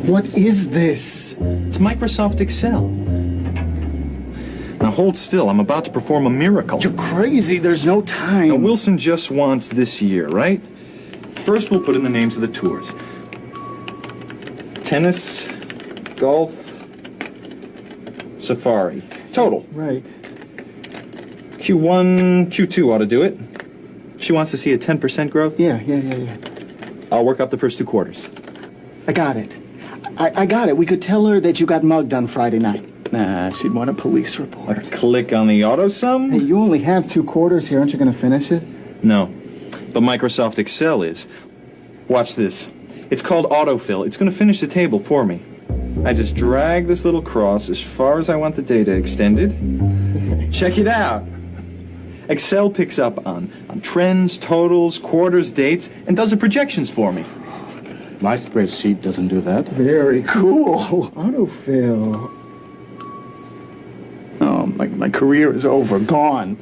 What is this? It's Microsoft Excel. Now hold still, I'm about to perform a miracle. You're crazy, there's no time. Now Wilson just wants this year, right? First we'll put in the names of the tours. Tennis, golf, safari. Total. Right. Q1, Q2 ought to do it. She wants to see a 10% growth? Yeah. I'll work up the first 2 quarters. I got it. I got it. We could tell her that you got mugged on Friday night. Nah, she'd want a police report. Click on the auto sum? Hey, you only have 2 quarters here. Aren't you going to finish it? No, but Microsoft Excel is. Watch this. It's called autofill. It's going to finish the table for me. I just drag this little cross as far as I want the data extended. Check it out. Excel picks up on trends, totals, quarters, dates, and does the projections for me. My spreadsheet doesn't do that. Very cool. Autofill. Oh, my career is over. Gone.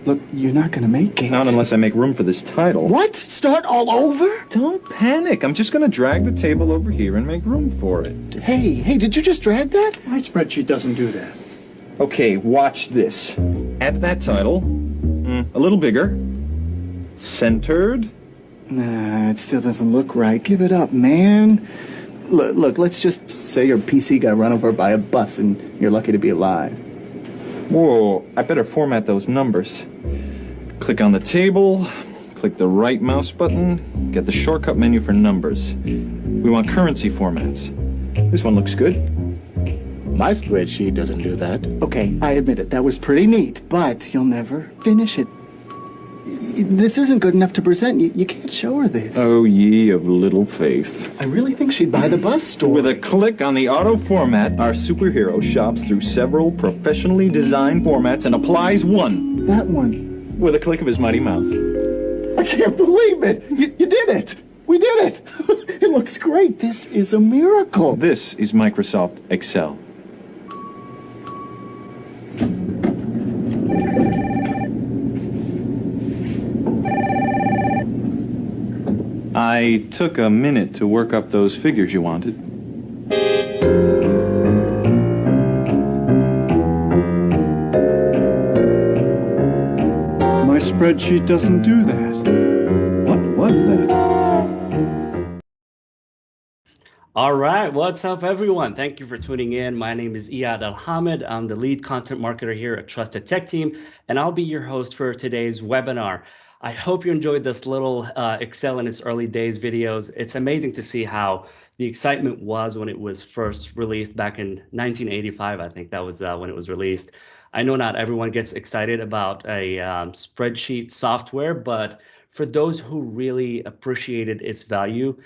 Look, you're not going to make it. Not unless I make room for this title. What? Start all over? Don't panic. I'm just going to drag the table over here and make room for it. Hey, did you just drag that? My spreadsheet doesn't do that. Okay, watch this. At that title, a little bigger, centered. Nah, it still doesn't look right. Give it up, man. Look, let's just say your PC got run over by a bus and you're lucky to be alive. Whoa, I better format those numbers. Click on the table, click the right mouse button, get the shortcut menu for numbers. We want currency formats. This one looks good. My spreadsheet doesn't do that. Okay, I admit it. That was pretty neat, but you'll never finish it. This isn't good enough to present. You can't show her this. Oh, ye of little faith. I really think she'd buy the bus store. With a click on the auto format, our superhero shops through several professionally designed formats and applies one. That one. With a click of his mighty mouse. I can't believe it. You did it. We did it. It looks great. This is a miracle. This is Microsoft Excel. I took a minute to work up those figures you wanted. My spreadsheet doesn't do that. What was that? All right, what's up, everyone? Thank you for tuning in. My name is Iyad Alhamid. I'm the lead content marketer here at Trusted Tech Team, and I'll be your host for today's webinar. I hope you enjoyed this little Excel in its early days videos. It's amazing to see how the excitement was when it was first released back in 1985. I think that was when it was released. I know not everyone gets excited about a spreadsheet software, but for those who really appreciated its value,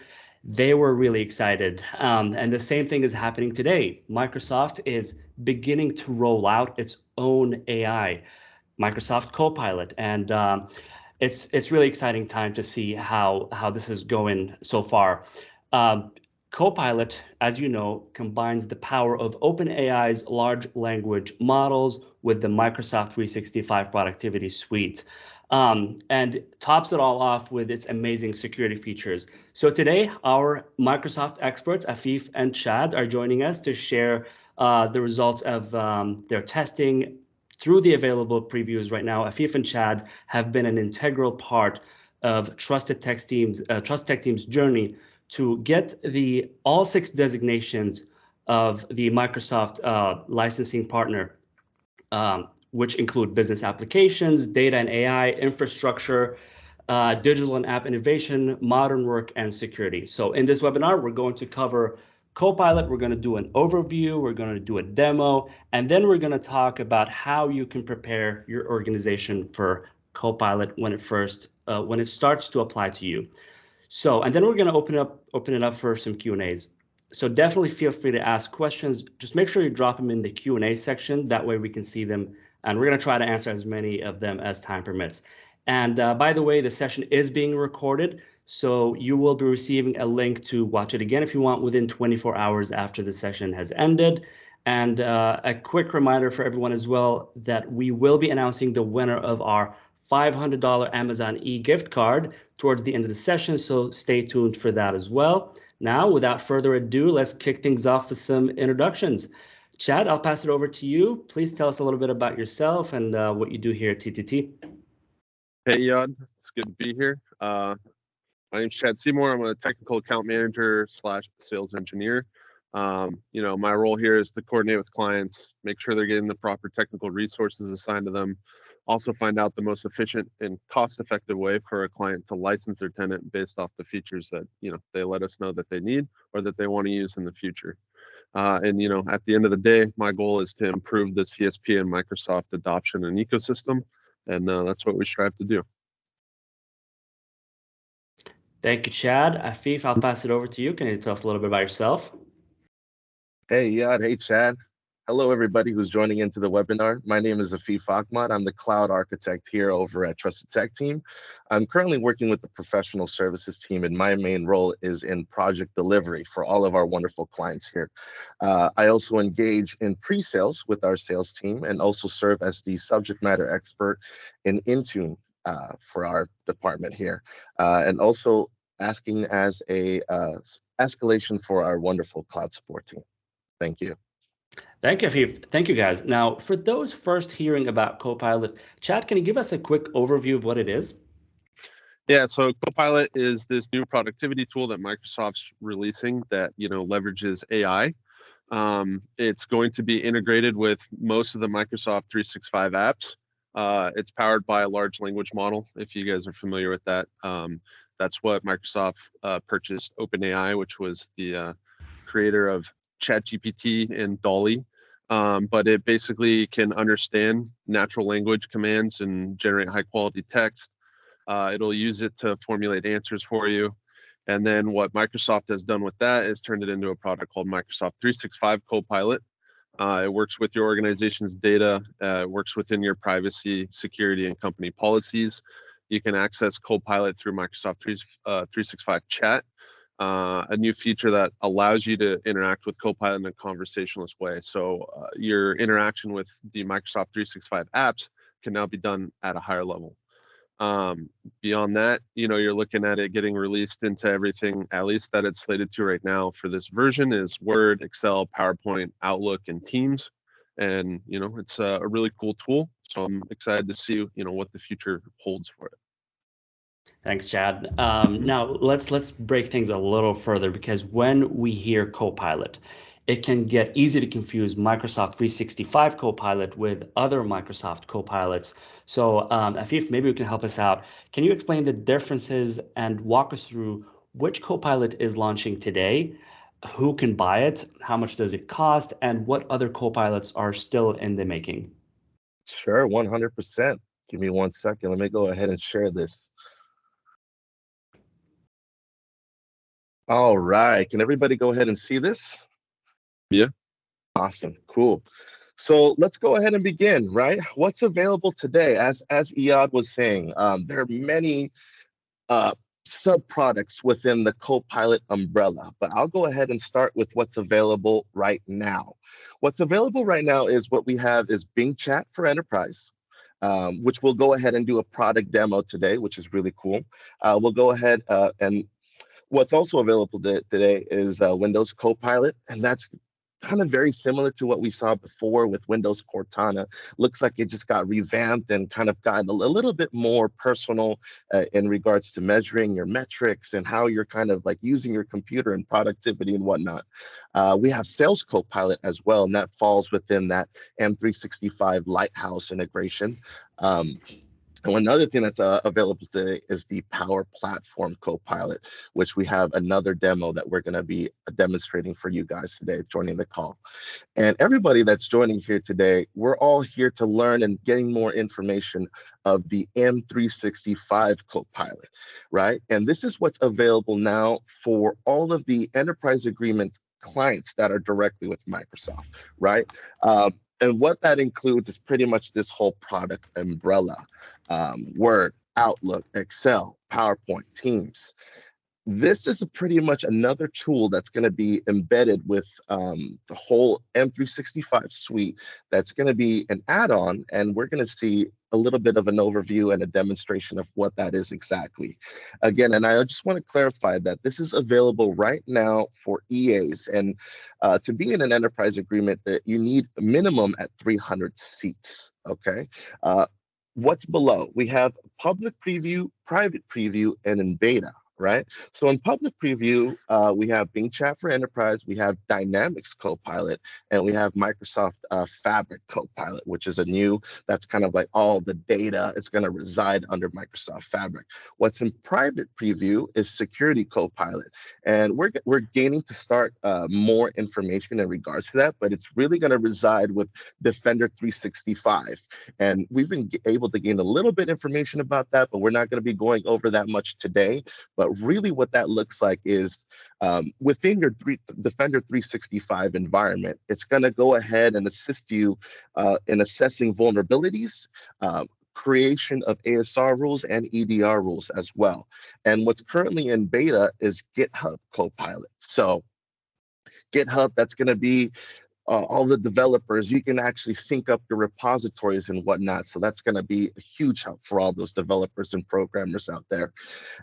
they were really excited. And the same thing is happening today. Microsoft is beginning to roll out its own AI, Microsoft Copilot, and it's really exciting time to see how this is going so far. Copilot, as you know, combines the power of OpenAI's large language models with the Microsoft 365 productivity suite, and tops it all off with its amazing security features. So today, our Microsoft experts, Afif and Chad, are joining us to share the results of their testing through the available previews right now. Afif and Chad have been an integral part of Trusted Tech Team's journey to get all 6 designations of the Microsoft licensing partner, which include business applications, data and AI, infrastructure, digital and app innovation, modern work, and security. So in this webinar, we're going to cover Copilot. We're going to do an overview, we're going to do a demo, and then we're going to talk about how you can prepare your organization for Copilot when it starts to apply to you. So, and then we're going to open it up for some Q&As. So definitely feel free to ask questions. Just make sure you drop them in the Q&A section. That way we can see them, and we're going to try to answer as many of them as time permits. And by the way, the session is being recorded, so you will be receiving a link to watch it again if you want within 24 hours after the session has ended. And a quick reminder for everyone as well that we will be announcing the winner of our $500 Amazon e-gift card towards the end of the session, so stay tuned for that as well. Now, without further ado, let's kick things off with some introductions. Chad, I'll pass it over to you. Please tell us a little bit about yourself and what you do here at TTT. Hey, Yad. It's good to be here. My name's Chad Seymour. I'm a technical account manager / sales engineer. My role here is to coordinate with clients, make sure they're getting the proper technical resources assigned to them, also find out the most efficient and cost-effective way for a client to license their tenant based off the features that, they let us know that they need or that they want to use in the future. At the end of the day, my goal is to improve the CSP and Microsoft adoption and ecosystem, and that's what we strive to do. Thank you, Chad. Afif, I'll pass it over to you. Can you tell us a little bit about yourself? Hey, Yad. Hey, Chad. Hello, everybody who's joining into the webinar. My name is Afif Ahmad. I'm the cloud architect here over at Trusted Tech Team. I'm currently working with the professional services team, and my main role is in project delivery for all of our wonderful clients here. I also engage in pre-sales with our sales team and also serve as the subject matter expert in Intune for our department here, and also asking as a escalation for our wonderful cloud support team. Thank you. Thank you, Afif. Thank you, guys. Now, for those first hearing about Copilot, Chad, can you give us a quick overview of what it is? Yeah, so Copilot is this new productivity tool that Microsoft's releasing that leverages AI. It's going to be integrated with most of the Microsoft 365 apps. It's powered by a large language model, if you guys are familiar with that. That's what Microsoft purchased OpenAI, which was the creator of ChatGPT and DALL-E. But it basically can understand natural language commands and generate high quality text. It'll use it to formulate answers for you. And then what Microsoft has done with that is turned it into a product called Microsoft 365 Copilot. It works with your organization's data, it works within your privacy, security, and company policies. You can access Copilot through Microsoft 365 Chat, a new feature that allows you to interact with Copilot in a conversationalist way. So your interaction with the Microsoft 365 apps can now be done at a higher level. Beyond that, you're looking at it getting released into everything, at least that it's slated to right now for this version, is Word, Excel, PowerPoint, Outlook, and Teams. And it's a really cool tool. So I'm excited to see what the future holds for it. Thanks, Chad. Now let's break things a little further, because when we hear Copilot, it can get easy to confuse Microsoft 365 Copilot with other Microsoft Copilots. So Afif, maybe you can help us out. Can you explain the differences and walk us through which Copilot is launching today, who can buy it, how much does it cost, and what other Copilots are still in the making? Sure, 100%. Give me 1 second. Let me go ahead and share this. All right. Can everybody go ahead and see this? Yeah. Awesome. Cool. So let's go ahead and begin, right? What's available today? As Iyad was saying, there are many sub-products within the Copilot umbrella, but I'll go ahead and start with what's available right now. What's available right now is what we have is Bing Chat for Enterprise, which we'll go ahead and do a product demo today, which is really cool. We'll go ahead and what's also available today is Windows Copilot, and that's kind of very similar to what we saw before with Windows Cortana. Looks like it just got revamped and kind of gotten a little bit more personal in regards to measuring your metrics and how you're kind of like using your computer and productivity and whatnot. We have Sales Copilot as well, and that falls within that M365 Lighthouse integration. And another thing that's available today is the Power Platform Copilot, which we have another demo that we're going to be demonstrating for you guys today, joining the call. And everybody that's joining here today, we're all here to learn and getting more information of the M365 Copilot, right? And this is what's available now for all of the enterprise agreement clients that are directly with Microsoft, right? And what that includes is pretty much this whole product umbrella. Word, Outlook, Excel, PowerPoint, Teams. This is pretty much another tool that's going to be embedded with the whole M365 suite that's going to be an add-on, and we're going to see a little bit of an overview and a demonstration of what that is exactly. Again, and I just want to clarify that this is available right now for EAs. And to be in an enterprise agreement, that you need a minimum at 300 seats. Okay. What's below? We have public preview, private preview, and in beta. Right. So in public preview, we have Bing Chat for Enterprise, we have Dynamics Copilot, and we have Microsoft Fabric Copilot, which is a new, that's kind of like all the data is going to reside under Microsoft Fabric. What's in private preview is Security Copilot. And we're gaining to start more information in regards to that, but it's really going to reside with Defender 365. And we've been able to gain a little bit information about that, but we're not going to be going over that much today. But really what that looks like is within your Defender 365 environment, it's going to go ahead and assist you in assessing vulnerabilities, creation of ASR rules and EDR rules as well. And what's currently in beta is GitHub Copilot. So GitHub, that's going to be all the developers, you can actually sync up your repositories and whatnot. So that's going to be a huge help for all those developers and programmers out there.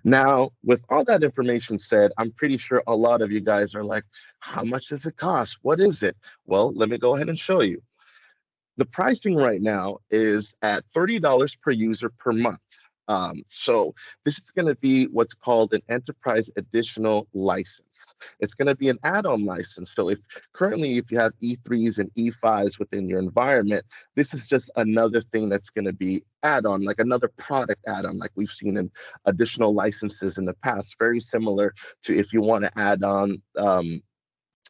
Now, with all that information said, I'm pretty sure a lot of you guys are like, how much does it cost? What is it? Well, let me go ahead and show you. The pricing right now is at $30 per user per month. So this is going to be what's called an enterprise additional license. It's going to be an add-on license. So if you have E3s and E5s within your environment, this is just another thing that's going to be add-on, like another product add-on, like we've seen in additional licenses in the past, very similar to if you want to add on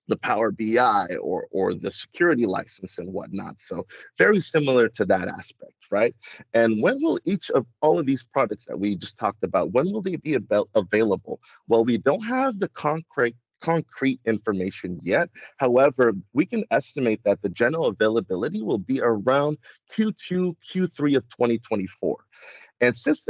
the Power BI or the security license and whatnot. So very similar to that aspect, right? And when will each of all of these products that we just talked about, when will they be available? Well, we don't have the concrete information yet. However, we can estimate that the general availability will be around Q2, Q3 of 2024. And since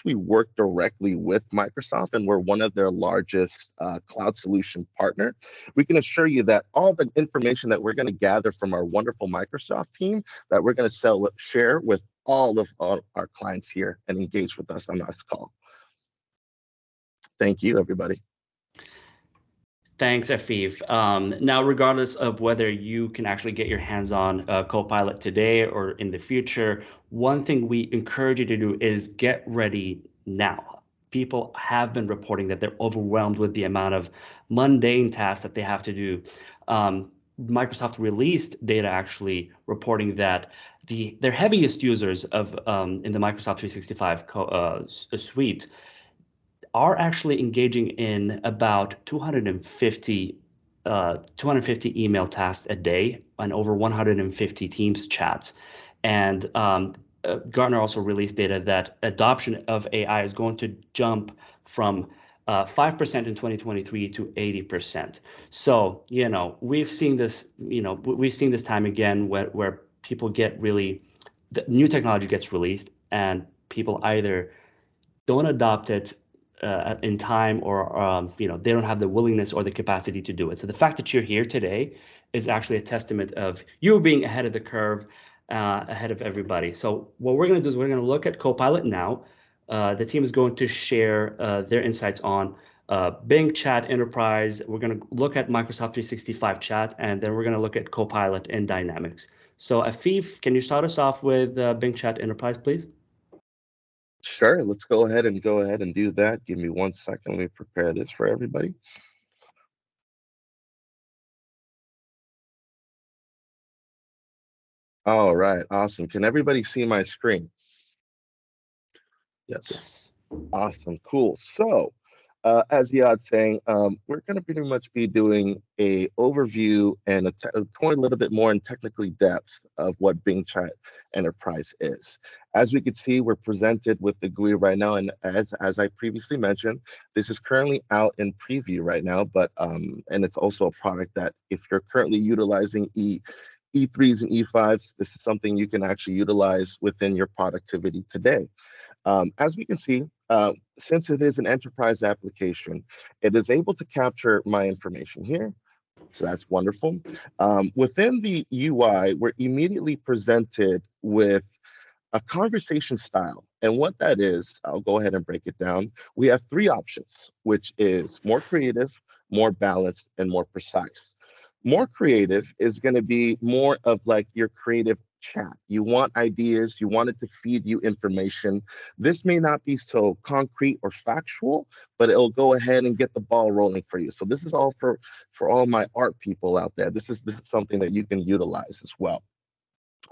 we work directly with Microsoft and we're one of their largest cloud solution partner, we can assure you that all the information that we're going to gather from our wonderful Microsoft team that we're going to share with all of our clients here and engage with us on this call. Thank you, everybody. Thanks, Afif. Now, regardless of whether you can actually get your hands on Copilot today or in the future, one thing we encourage you to do is get ready now. People have been reporting that they're overwhelmed with the amount of mundane tasks that they have to do. Microsoft released data actually reporting that their heaviest users of in the Microsoft 365 suite are actually engaging in about 250 email tasks a day and over 150 Teams chats. And Gartner also released data that adoption of AI is going to jump from 5% in 2023 to 80%. So, we've seen this, we've seen this time again where people get really, the new technology gets released and people either don't adopt it in time or they don't have the willingness or the capacity to do it. So the fact that you're here today is actually a testament of you being ahead of the curve, ahead of everybody. So what we're going to do is we're going to look at Copilot now. The team is going to share their insights on Bing Chat Enterprise. We're going to look at Microsoft 365 Chat, and then we're going to look at Copilot and Dynamics. So Afif, can you start us off with Bing Chat Enterprise, please? Sure, let's go ahead and do that. Give me 1 second. Let me prepare this for everybody. All right, awesome. Can everybody see my screen? Yes. Awesome, cool. So as Yad's saying, we're going to pretty much be doing a overview and going a little bit more in technically depth of what Bing Chat Enterprise is. As we can see, we're presented with the GUI right now, and as I previously mentioned, this is currently out in preview right now. But and it's also a product that if you're currently utilizing E3s and E5s, this is something you can actually utilize within your productivity today. As we can see, since it is an enterprise application, it is able to capture my information here. So that's wonderful. Within the UI, we're immediately presented with a conversation style. And what that is, I'll go ahead and break it down. We have three options, which is more creative, more balanced, and more precise. More creative is going to be more of like your creative chat. You want ideas, you want it to feed you information. This may not be so concrete or factual, but it'll go ahead and get the ball rolling for you. So this is all for all my art people out there. This is something that you can utilize as well.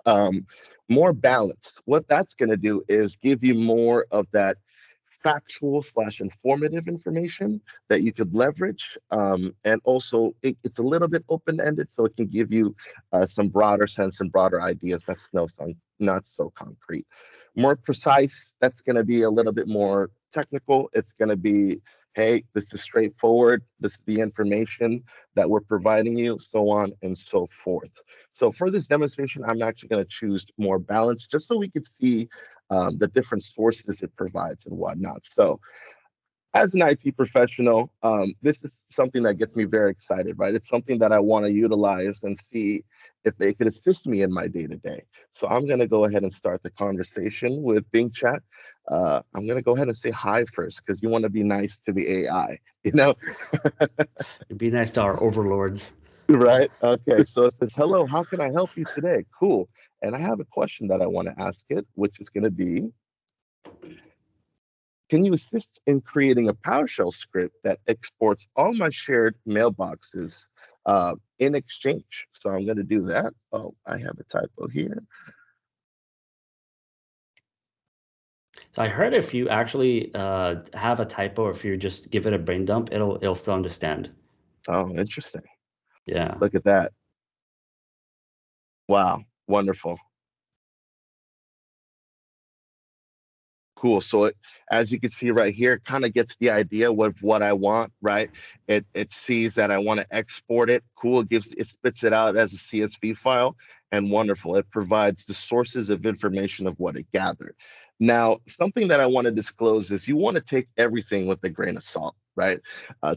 um, More balanced. What that's going to do is give you more of that factual slash informative information that you could leverage. And also, it's a little bit open ended, so it can give you some broader sense and broader ideas. That's not so concrete. More precise, that's going to be a little bit more technical. It's going to be, hey, this is straightforward. This is the information that we're providing you, so on and so forth. So for this demonstration, I'm actually going to choose more balance just so we could see the different sources it provides and whatnot. So as an IT professional, this is something that gets me very excited, right? It's something that I want to utilize and see if they could assist me in my day to day. So I'm going to go ahead and start the conversation with Bing Chat. I'm going to go ahead and say hi first because you want to be nice to the AI, you know? It'd be nice to our overlords. Right. Okay. So it says, hello, how can I help you today? Cool. And I have a question that I want to ask it, which is going to be, can you assist in creating a PowerShell script that exports all my shared mailboxes in Exchange? So I'm going to do that. Oh, I have a typo here. So I heard if you actually have a typo, or if you just give it a brain dump, it'll still understand. Oh, interesting. Yeah. Look at that. Wow. Wonderful. Cool. So as you can see right here, it kind of gets the idea of what I want, right? It sees that I want to export it. Cool. It spits it out as a CSV file, and wonderful. It provides the sources of information of what it gathered. Now, something that I want to disclose is you want to take everything with a grain of salt, right?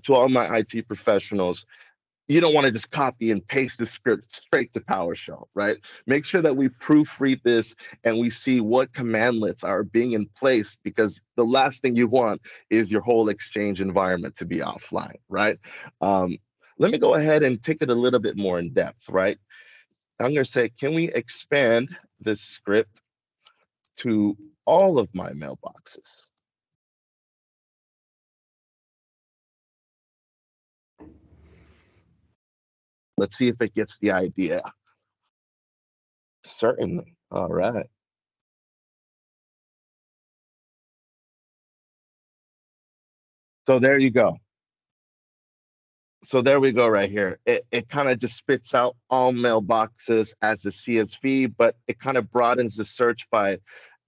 To all my IT professionals, you don't want to just copy and paste the script straight to PowerShell, right? Make sure that we proofread this and we see what commandlets are being in place, because the last thing you want is your whole Exchange environment to be offline, right? Let me go ahead and take it a little bit more in depth, right? I'm going to say, can we expand this script to all of my mailboxes? Let's see if it gets the idea. Certainly. All right. So there you go. So there we go right here. It kind of just spits out all mailboxes as a CSV, but it kind of broadens the search by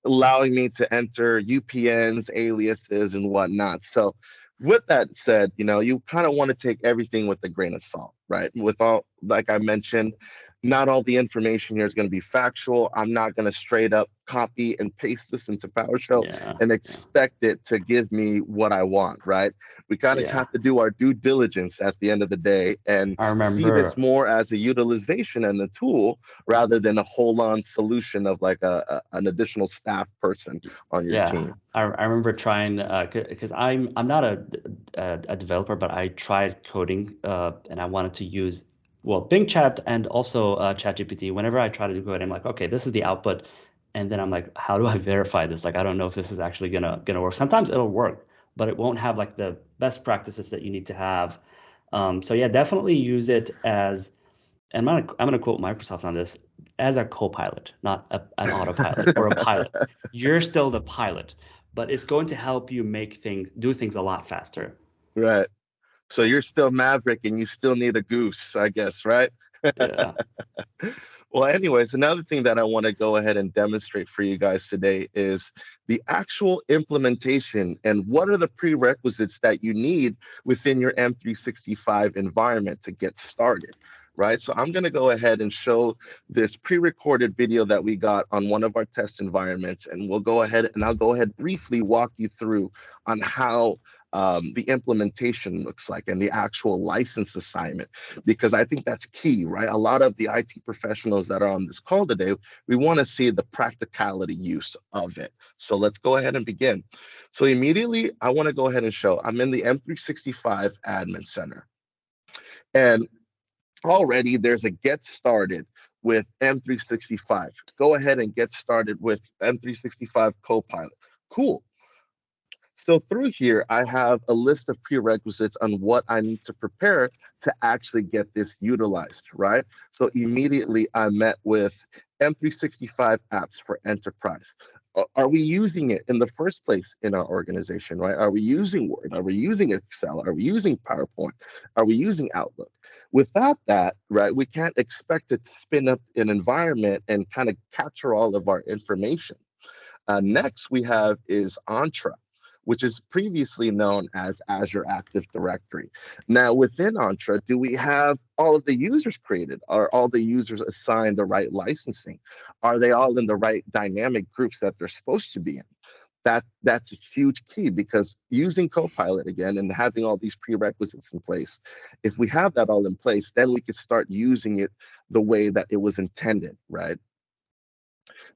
allowing me to enter UPNs, aliases, and whatnot. So with that said, you kind of want to take everything with a grain of salt, right? With all, like I mentioned, not all the information here is going to be factual. I'm not going to straight up copy and paste this into PowerShell and expect it to give me what I want, right? We kind of have to do our due diligence at the end of the day and see this more as a utilization and a tool rather than a whole-on solution of like an additional staff person on your team. I remember trying, because I'm not a developer, but I tried coding and I wanted to use, well, Bing Chat and also ChatGPT. Whenever I try to do code, I'm like, okay, this is the output, and then I'm like, how do I verify this? Like, I don't know if this is actually gonna work. Sometimes it'll work, but it won't have like the best practices that you need to have. So yeah, definitely use it as, and I'm gonna quote Microsoft on this, as a co-pilot, not an autopilot or a pilot. You're still the pilot, but it's going to help you do things a lot faster. Right. So you're still Maverick and you still need a goose, I guess, right? Yeah. Well, anyways, another thing that I want to go ahead and demonstrate for you guys today is the actual implementation and what are the prerequisites that you need within your M365 environment to get started, right? So I'm going to go ahead and show this pre-recorded video that we got on one of our test environments, and I'll go ahead briefly walk you through on how the implementation looks like and the actual license assignment, because I think that's key, right? A lot of the IT professionals that are on this call today, we want to see the practicality use of it. So let's go ahead and begin. So immediately, I want to go ahead and show I'm in the M365 Admin Center. And already there's a get started with M365. Go ahead and get started with M365 Copilot. Cool. So through here, I have a list of prerequisites on what I need to prepare to actually get this utilized, right? So immediately I met with M365 apps for enterprise. Are we using it in the first place in our organization, right? Are we using Word? Are we using Excel? Are we using PowerPoint? Are we using Outlook? Without that, right, we can't expect it to spin up an environment and kind of capture all of our information. Next we have is Entra, which is previously known as Azure Active Directory. Now within Entra, do we have all of the users created? Are all the users assigned the right licensing? Are they all in the right dynamic groups that they're supposed to be in? That's a huge key, because using Copilot again and having all these prerequisites in place, if we have that all in place, then we can start using it the way that it was intended, right?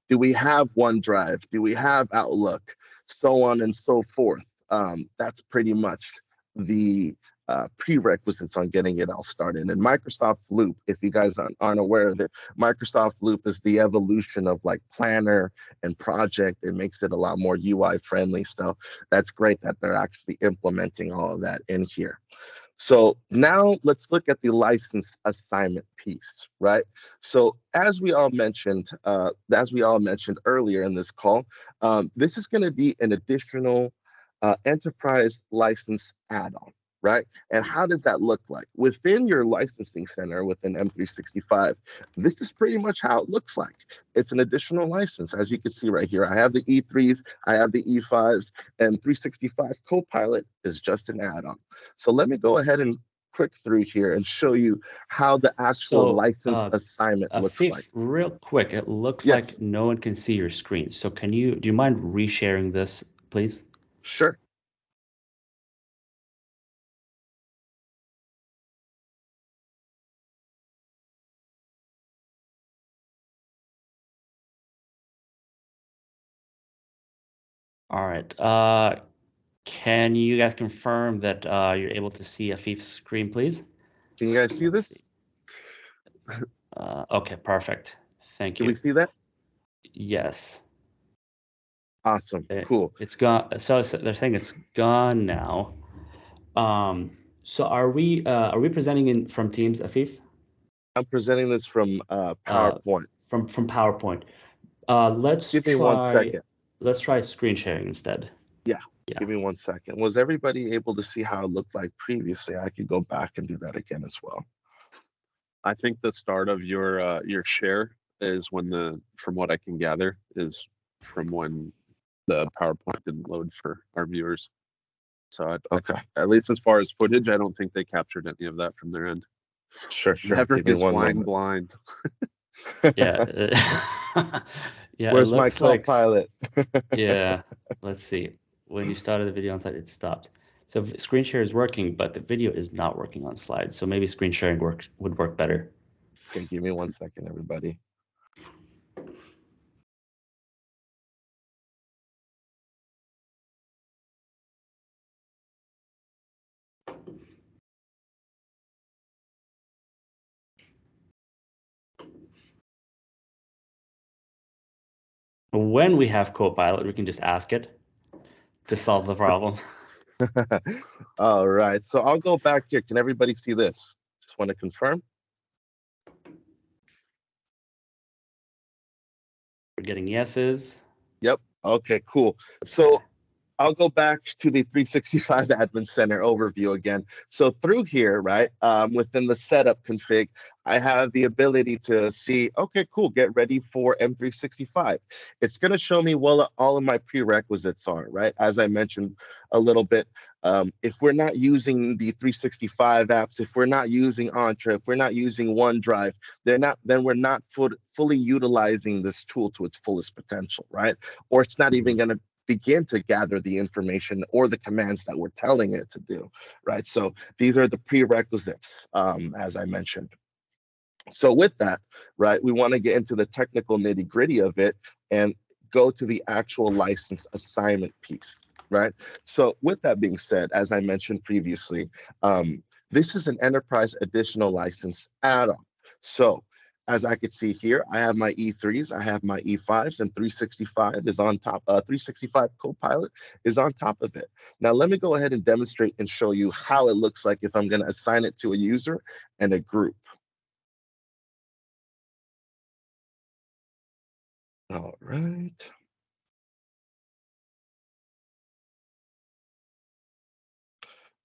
Do we have OneDrive? Do we have Outlook? So on and so forth. That's pretty much the prerequisites on getting it all started. And Microsoft Loop, if you guys aren't aware of it, Microsoft Loop is the evolution of like Planner and Project. It makes it a lot more UI friendly. So that's great that they're actually implementing all of that in here. So now let's look at the license assignment piece, right? So as we all mentioned earlier in this call, this is going to be an additional enterprise license add-on, right? And how does that look like? Within your licensing center within M365, this is pretty much how it looks like. It's an additional license. As you can see right here, I have the E3s, I have the E5s, and 365 Copilot is just an add-on. So let me go ahead and click through here and show you how the actual license assignment looks Afif, like. real quick, it looks Yes. like no one can see your screen. So do you mind resharing this, please? Sure. All right. Can you guys confirm that you're able to see Afif's screen, please? Can you guys see Let's this? see. Okay, perfect. Thank Can you. we see that? Yes. Awesome. Cool. It's gone. So they're saying it's gone now. So are we presenting from Teams, Afif? I'm presenting this from PowerPoint. From PowerPoint. Let's Give me 1 second. Let's try screen sharing instead. Yeah. Yeah. Give me 1 second. Was everybody able to see how it looked like previously? I could go back and do that again as well. I think the start of your share is when from what I can gather, is from when the PowerPoint didn't load for our viewers. So Okay. at least as far as footage, I don't think they captured any of that from their end. Sure. Maverick Give me is one flying moment. blind. Yeah. Yeah. Where's it my looks like, Copilot? yeah. Let's see. When you started the video on slide, it stopped. So screen share is working, but the video is not working on slide. So maybe screen sharing would work better. Okay, give me 1 second, everybody. When we have Copilot, we can just ask it to solve the problem. All right. So I'll go back here. Can everybody see this? Just want to confirm. We're getting yeses. Yep. Okay, cool. So I'll go back to the 365 Admin Center overview again. So through here, right, within the setup config, I have the ability to see, okay, cool, get ready for M365. It's going to show me what all of my prerequisites are, right? As I mentioned a little bit, if we're not using the 365 apps, if we're not using Entra, if we're not using OneDrive, then we're not fully utilizing this tool to its fullest potential, right? Or it's not even going to begin to gather the information or the commands that we're telling it to do, right? So these are the prerequisites, as I mentioned. So with that, right, we want to get into the technical nitty gritty of it and go to the actual license assignment piece, right? So with that being said, as I mentioned previously, this is an enterprise additional license add-on. So as I could see here, I have my E3s, I have my E5s, and 365 is on top. 365 Copilot is on top of it. Now let me go ahead and demonstrate and show you how it looks like if I'm going to assign it to a user and a group. All right.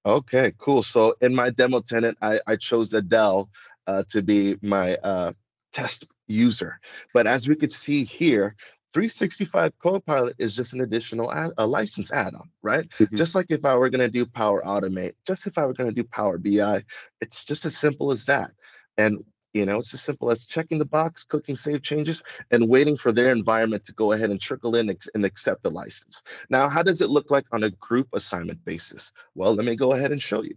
Okay, cool. So in my demo tenant, I chose Adele to be my test user. But as we could see here, 365 Copilot is just an additional a license add-on, right? Just like if I were going to do Power Automate, just if I were going to do Power BI, it's just as simple as that. And it's as simple as checking the box, clicking save changes, and waiting for their environment to go ahead and trickle in and accept the license. Now, how does it look like on a group assignment basis? Well, let me go ahead and show you.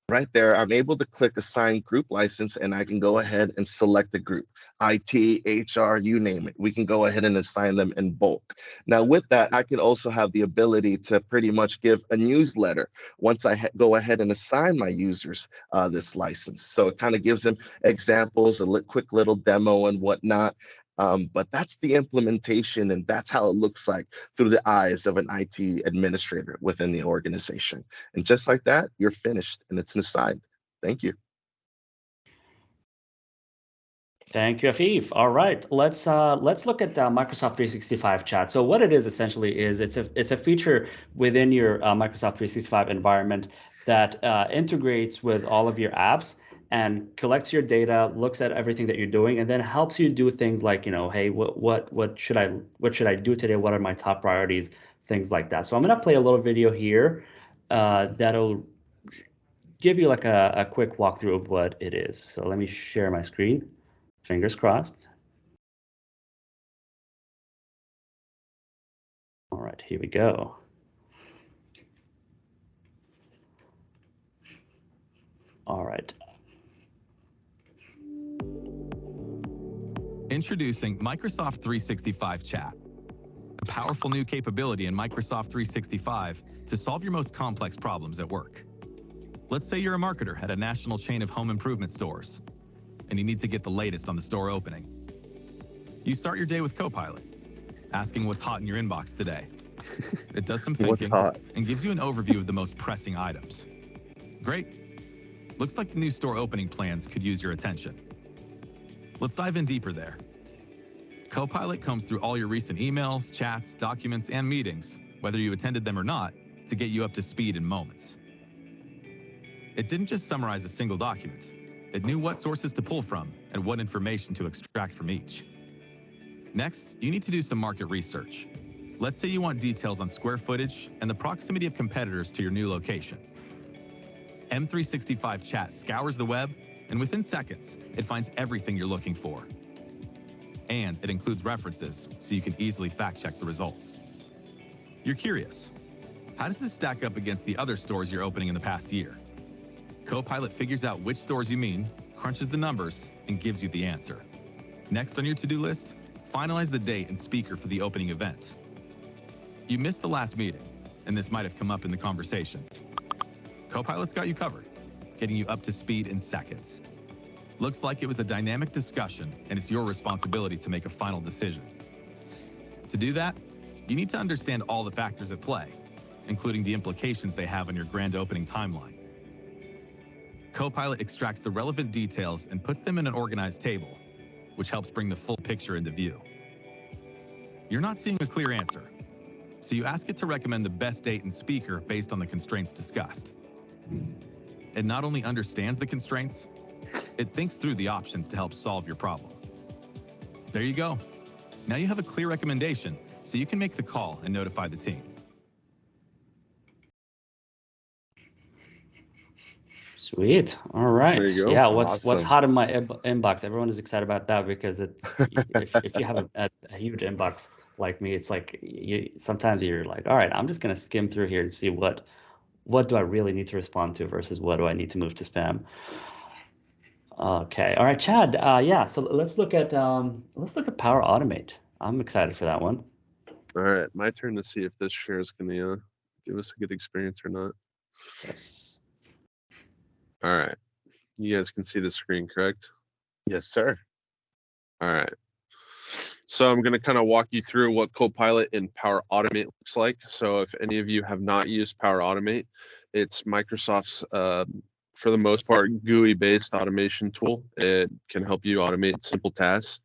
Right there, I'm able to click assign group license and I can go ahead and select the group. IT, HR, you name it. We can go ahead and assign them in bulk. Now with that, I can also have the ability to pretty much give a newsletter once I go ahead and assign my users this license. So it kind of gives them examples, a quick little demo and whatnot. But that's the implementation, and that's how it looks like through the eyes of an IT administrator within the organization. And just like that, you're finished, and it's an aside. Thank you. Thank you, Afif. All right, let's look at Microsoft 365 Chat. So what it is essentially is it's a feature within your Microsoft 365 environment that integrates with all of your apps and collects your data, looks at everything that you're doing, and then helps you do things like, hey, what should I do today? What are my top priorities? Things like that. So I'm gonna play a little video here that'll give you like a quick walkthrough of what it is. So let me share my screen. Fingers crossed. All right, here we go. All right. Introducing Microsoft 365 Chat, a powerful new capability in Microsoft 365 to solve your most complex problems at work. Let's say you're a marketer at a national chain of home improvement stores, and you need to get the latest on the store opening. You start your day with Copilot, asking what's hot in your inbox today. It does some thinking and gives you an overview of the most pressing items. Great. Looks like the new store opening plans could use your attention. Let's dive in deeper there. Copilot combs through all your recent emails, chats, documents, and meetings, whether you attended them or not, to get you up to speed in moments. It didn't just summarize a single document. It knew what sources to pull from and what information to extract from each. Next, you need to do some market research. Let's say you want details on square footage and the proximity of competitors to your new location. M365 Chat scours the web, and within seconds, it finds everything you're looking for. And it includes references, so you can easily fact-check the results. You're curious, how does this stack up against the other stores you're opening in the past year? Copilot figures out which stores you mean, crunches the numbers, and gives you the answer. Next on your to-do list, finalize the date and speaker for the opening event. You missed the last meeting, and this might have come up in the conversation. Copilot's got you covered, getting you up to speed in seconds. Looks like it was a dynamic discussion, and it's your responsibility to make a final decision. To do that, you need to understand all the factors at play, including the implications they have on your grand opening timeline. Copilot extracts the relevant details and puts them in an organized table, which helps bring the full picture into view. You're not seeing a clear answer, so you ask it to recommend the best date and speaker based on the constraints discussed. It not only understands the constraints, it thinks through the options to help solve your problem. There you go. Now you have a clear recommendation, so you can make the call and notify the team. Sweet. All right. There you go. Yeah. What's Awesome. hot in my inbox? Everyone is excited about that because it's if you have a huge inbox, like me, it's like sometimes you're like, all right, I'm just gonna skim through here and see what do I really need to respond to versus what do I need to move to spam. Okay, all right, Chad. Yeah, so let's look at Power Automate. I'm excited for that one. All right, my turn to see if this share is going to give us a good experience or not. Yes. All right, you guys can see the screen, correct? Yes, sir. All right. So I'm going to kind of walk you through what Copilot in Power Automate looks like. So if any of you have not used Power Automate, it's Microsoft's, for the most part, GUI-based automation tool. It can help you automate simple tasks.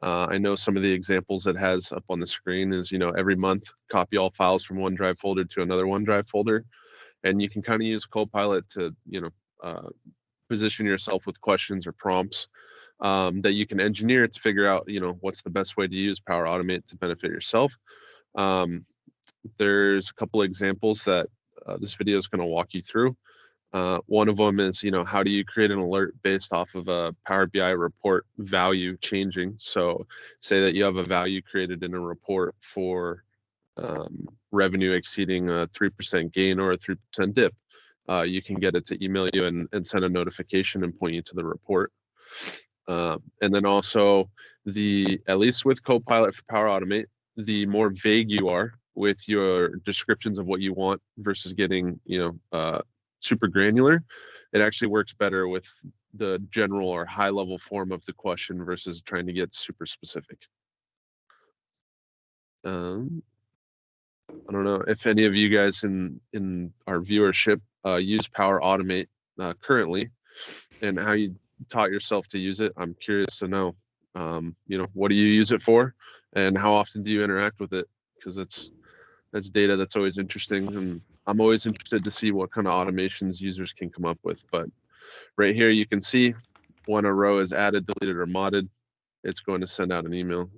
I know some of the examples it has up on the screen is, every month, copy all files from OneDrive folder to another OneDrive folder. And you can kind of use Copilot to, position yourself with questions or prompts that you can engineer to figure out, what's the best way to use Power Automate to benefit yourself. There's a couple of examples that this video is going to walk you through. One of them is, how do you create an alert based off of a Power BI report value changing? So say that you have a value created in a report for revenue exceeding a 3% gain or a 3% dip. You can get it to email you and send a notification and point you to the report. And then also at least with Copilot for Power Automate, the more vague you are with your descriptions of what you want versus getting, super granular, it actually works better with the general or high level form of the question versus trying to get super specific. I don't know if any of you guys in our viewership use Power Automate currently, and how you taught yourself to use it. I'm curious to know, what do you use it for, and how often do you interact with it? Because that's data that's always interesting, and I'm always interested to see what kind of automations users can come up with. But right here, you can see when a row is added, deleted, or modded, it's going to send out an email.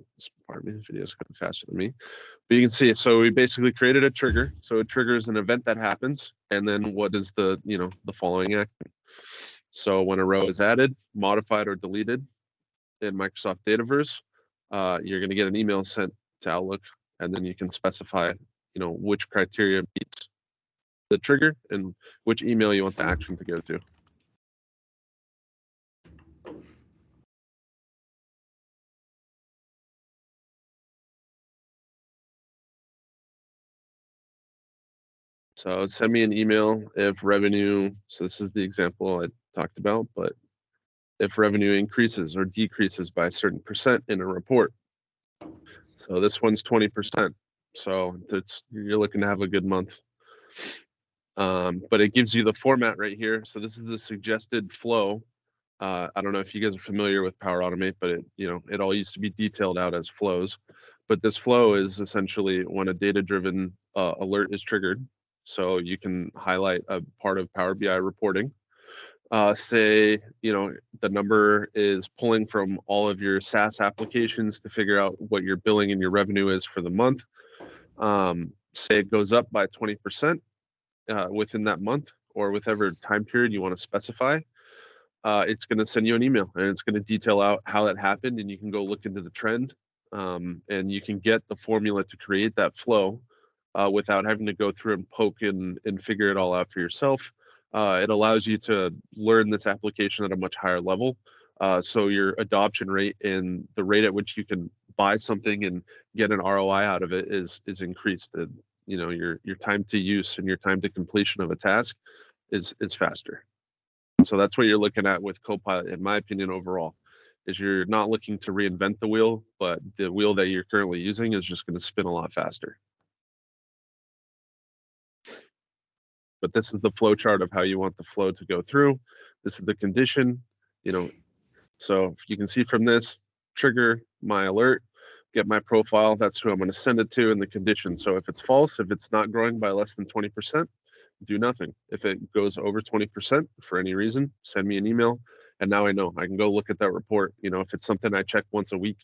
Pardon me, the video is kind of faster than me. But you can see, so we basically created a trigger. So it triggers an event that happens, and then what is the following action? So when a row is added, modified, or deleted in Microsoft Dataverse, you're going to get an email sent to Outlook, and then you can specify, which criteria meets the trigger and which email you want the action to go to. So send me an email if revenue, so this is the example I talked about, but if revenue increases or decreases by a certain percent in a report. So this one's 20%. So you're looking to have a good month. But it gives you the format right here. So this is the suggested flow. I don't know if you guys are familiar with Power Automate, but it all used to be detailed out as flows. But this flow is essentially when a data-driven alert is triggered. So you can highlight a part of Power BI reporting. Say, the number is pulling from all of your SaaS applications to figure out what your billing and your revenue is for the month. Say it goes up by 20% within that month or whatever time period you want to specify. It's going to send you an email, and it's going to detail out how that happened, and you can go look into the trend, and you can get the formula to create that flow without having to go through and poke and figure it all out for yourself. It allows you to learn this application at a much higher level. So your adoption rate and the rate at which you can buy something and get an ROI out of it is increased. And, your time to use and your time to completion of a task is faster. So that's what you're looking at with Copilot, in my opinion, overall, is you're not looking to reinvent the wheel, but the wheel that you're currently using is just going to spin a lot faster. But this is the flow chart of how you want the flow to go through. This is the condition, so you can see from this, trigger my alert, get my profile, that's who I'm going to send it to, and the condition. So if it's false, if it's not growing by less than 20%, do nothing. If it goes over 20% for any reason, send me an email. And now I know I can go look at that report. If it's something I check once a week,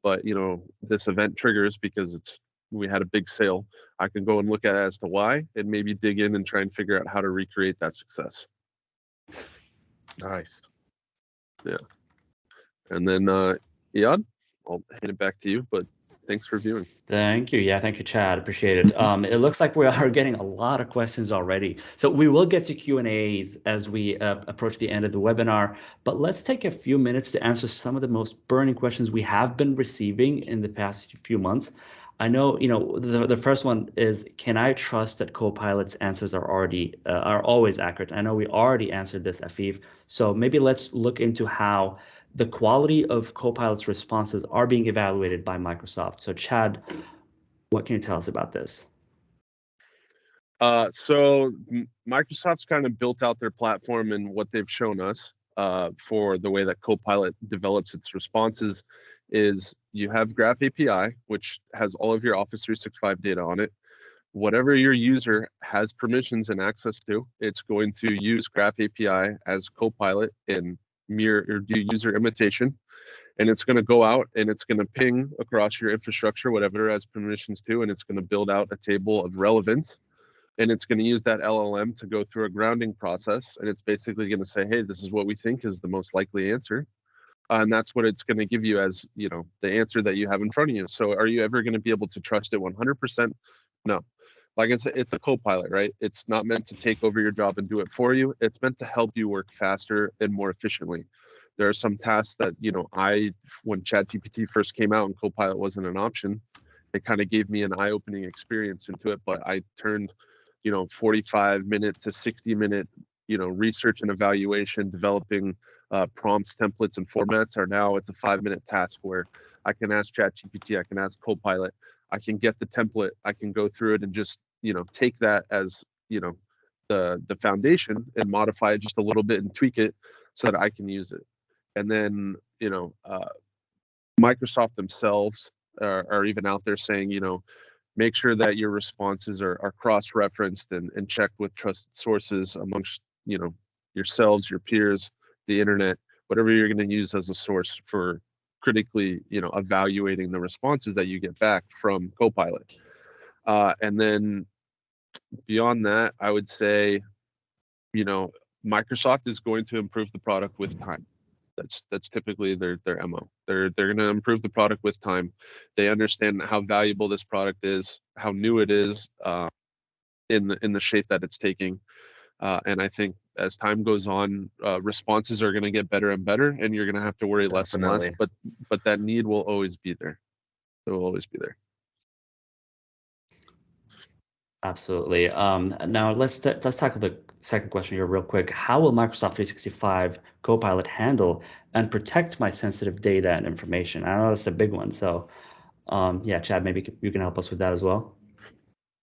but this event triggers because we had a big sale, I can go and look at it as to why and maybe dig in and try and figure out how to recreate that success. Nice. Yeah. And then Iyad, I'll hand it back to you, but Thanks for viewing. Thank you. Yeah, thank you, Chad. Appreciate it. It looks like we are getting a lot of questions already. So we will get to Q&As as we approach the end of the webinar, but let's take a few minutes to answer some of the most burning questions we have been receiving in the past few months. I know, the first one is, can I trust that Copilot's answers are always accurate? I know we already answered this, Afif. So maybe let's look into how the quality of Copilot's responses are being evaluated by Microsoft. So Chad, what can you tell us about this? Microsoft's kind of built out their platform, and what they've shown us for the way that Copilot develops its responses is you have Graph API, which has all of your Office 365 data on it. Whatever your user has permissions and access to, it's going to use Graph API as Copilot and mirror or do user imitation. And it's going to go out and it's going to ping across your infrastructure, whatever it has permissions to, and it's going to build out a table of relevance. And it's going to use that LLM to go through a grounding process. And it's basically going to say, hey, this is what we think is the most likely answer. And that's what it's going to give you as, the answer that you have in front of you. So are you ever going to be able to trust it 100%? No. Like I said, it's a Copilot, right? It's not meant to take over your job and do it for you. It's meant to help you work faster and more efficiently. There are some tasks that, when ChatGPT first came out and Copilot wasn't an option, it kind of gave me an eye-opening experience into it. But I turned, 45-minute to 60-minute, research and evaluation, developing prompts, templates, and formats are now it's a 5-minute task where I can ask ChatGPT, I can ask Copilot, I can get the template, I can go through it and just, take that as, the foundation and modify it just a little bit and tweak it so that I can use it. And then, Microsoft themselves are even out there saying, make sure that your responses are cross-referenced and checked with trusted sources amongst, yourselves, your peers, the internet, whatever you're going to use as a source for critically, evaluating the responses that you get back from Copilot. And then beyond that, I would say, Microsoft is going to improve the product with time. That's typically their MO. They're going to improve the product with time. They understand how valuable this product is, how new it is, in the shape that it's taking. And I think as time goes on, responses are going to get better and better, and you're going to have to worry less and less. But that need will always be there. It will always be there. Absolutely. Now let's tackle the second question here real quick. How will Microsoft 365 Copilot handle and protect my sensitive data and information? I know that's a big one. So, yeah, Chad, maybe you can help us with that as well.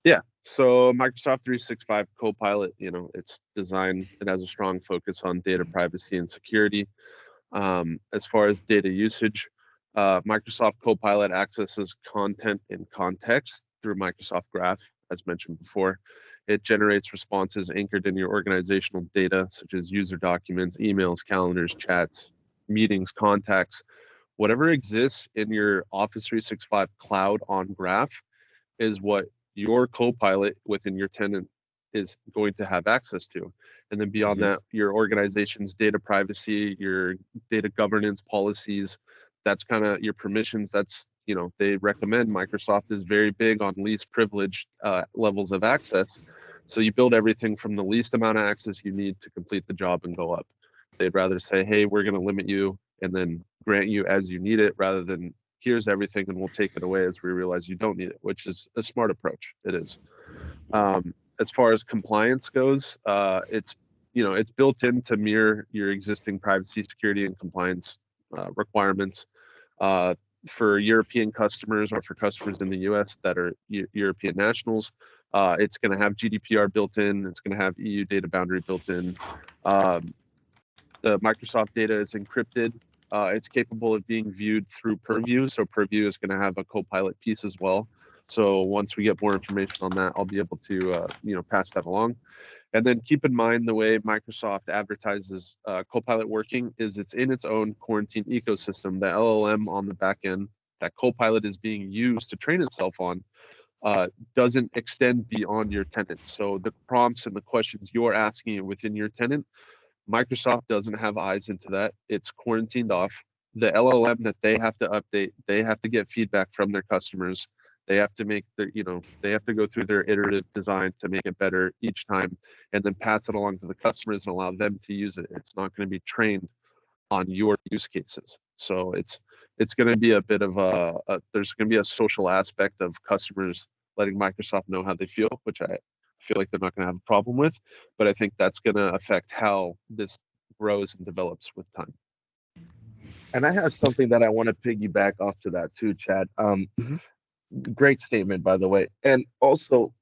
Yeah. So Microsoft 365 Copilot, it's designed. It has a strong focus on data privacy and security. As far as data usage, Microsoft Copilot accesses content in context through Microsoft Graph, as mentioned before. It generates responses anchored in your organizational data, such as user documents, emails, calendars, chats, meetings, contacts. Whatever exists in your Office 365 cloud on Graph is what your Copilot within your tenant is going to have access to. And then beyond that, your organization's data privacy, your data governance policies, that's kind of your permissions. That's, they recommend, Microsoft is very big on least privileged levels of access. So you build everything from the least amount of access you need to complete the job and go up. They'd rather say, hey, we're going to limit you and then grant you as you need it, rather than here's everything and we'll take it away as we realize you don't need it, which is a smart approach. It is. As far as compliance goes, it's built in to mirror your existing privacy, security, and compliance requirements. For European customers or for customers in the US that are European nationals, it's going to have GDPR built in. It's going to have EU data boundary built in. The Microsoft data is encrypted. It's capable of being viewed through Purview. So Purview is going to have a Copilot piece as well. So once we get more information on that, I'll be able to pass that along. And then keep in mind, the way Microsoft advertises Copilot working is it's in its own quarantine ecosystem. The LLM on the back end that Copilot is being used to train itself on doesn't extend beyond your tenant. So the prompts and the questions you're asking within your tenant, Microsoft doesn't have eyes into that. It's quarantined off. the LLM that they have to update, they have to get feedback from their customers. They have to make their, they have to go through their iterative design to make it better each time, and then pass it along to the customers and allow them to use it. It's not going to be trained on your use cases. So it's going to be a bit of there's going to be a social aspect of customers letting Microsoft know how they feel, which I feel like they're not going to have a problem with. But I think that's going to affect how this grows and develops with time. And I have something that I want to piggyback off to that too, Chad. Great statement, by the way. And also,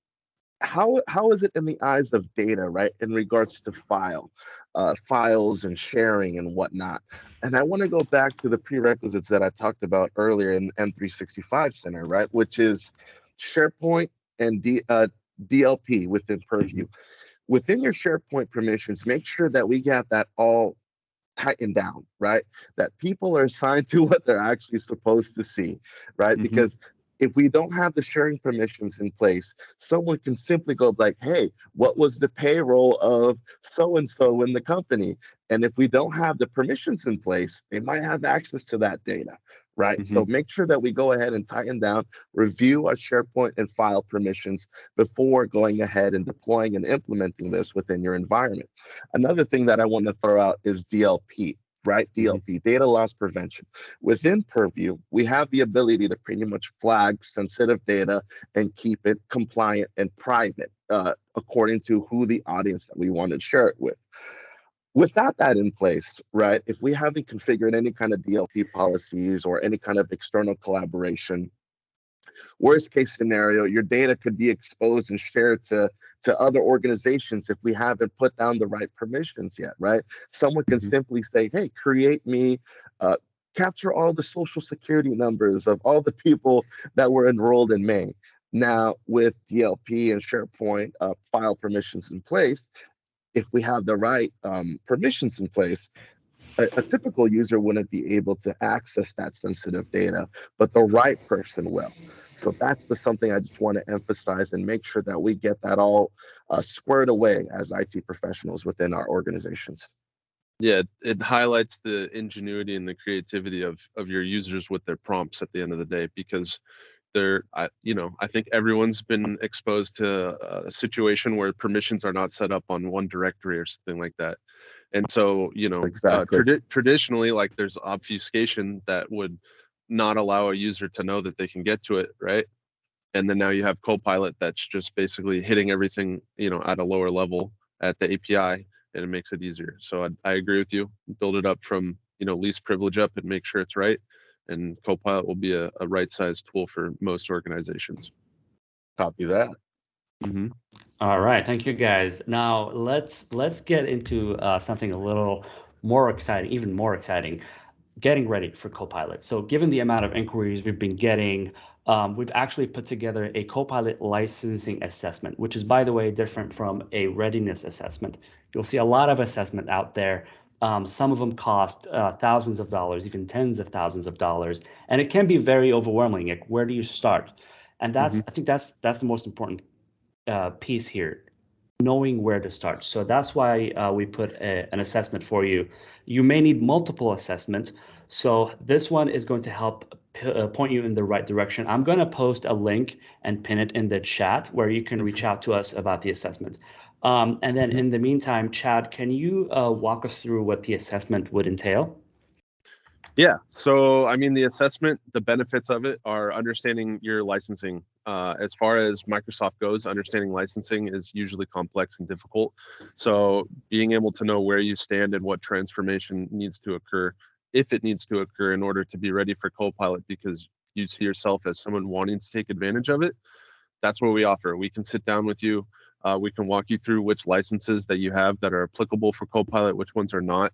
how is it in the eyes of data, right? In regards to files and sharing and whatnot. And I want to go back to the prerequisites that I talked about earlier in M365 Center, right? Which is SharePoint and DLP within Purview. Within your SharePoint permissions, make sure that we got that all tightened down, right? That people are assigned to what they're actually supposed to see, right? Because if we don't have the sharing permissions in place, someone can simply go like, hey, what was the payroll of so-and-so in the company? And if we don't have the permissions in place, they might have access to that data, right? So make sure that we go ahead and tighten down, review our SharePoint and file permissions before going ahead and deploying and implementing this within your environment. Another thing that I want to throw out is DLP. Right? DLP, data loss prevention. Within Purview, we have the ability to pretty much flag sensitive data and keep it compliant and private according to who the audience that we want to share it with. Without that in place, right, if we haven't configured any kind of DLP policies or any kind of external collaboration, worst case scenario, your data could be exposed and shared to other organizations if we haven't put down the right permissions yet, right? Someone can simply say, hey, create me, capture all the social security numbers of all the people that were enrolled in May. Now, with DLP and SharePoint file permissions in place, if we have the right permissions in place, a typical user wouldn't be able to access that sensitive data, but the right person will. So that's something I just want to emphasize and make sure that we get that all squared away as IT professionals within our organizations. Yeah, it highlights the ingenuity and the creativity of your users with their prompts at the end of the day, because I think everyone's been exposed to a situation where permissions are not set up on one directory or something like that. And so, exactly. Traditionally, like there's obfuscation that would not allow a user to know that they can get to it, right? And then now you have Copilot that's just basically hitting everything, at a lower level at the API, and it makes it easier. So I agree with you. Build it up from, least privilege up and make sure it's right. And Copilot will be a right-sized tool for most organizations. Copy that. All right, thank you guys. Now let's get into something a little more exciting, even more exciting, getting ready for Copilot. So given the amount of inquiries we've been getting, we've actually put together a Copilot licensing assessment, which is, by the way, different from a readiness assessment. You'll see a lot of assessment out there. Some of them cost thousands of dollars, even tens of thousands of dollars, and it can be very overwhelming. Like, where do you start? And I think that's the most important piece here, knowing where to start. So that's why we put an assessment for you. You may need multiple assessments. So this one is going to help point you in the right direction. I'm going to post a link and pin it in the chat where you can reach out to us about the assessment. And then in the meantime, Chad, can you walk us through what the assessment would entail? Yeah, so I mean, the assessment, the benefits of it are understanding your licensing. As far as Microsoft goes, understanding licensing is usually complex and difficult. So being able to know where you stand and what transformation needs to occur, if it needs to occur, in order to be ready for Copilot, because you see yourself as someone wanting to take advantage of it, that's what we offer. We can sit down with you. We can walk you through which licenses that you have that are applicable for Copilot, which ones are not.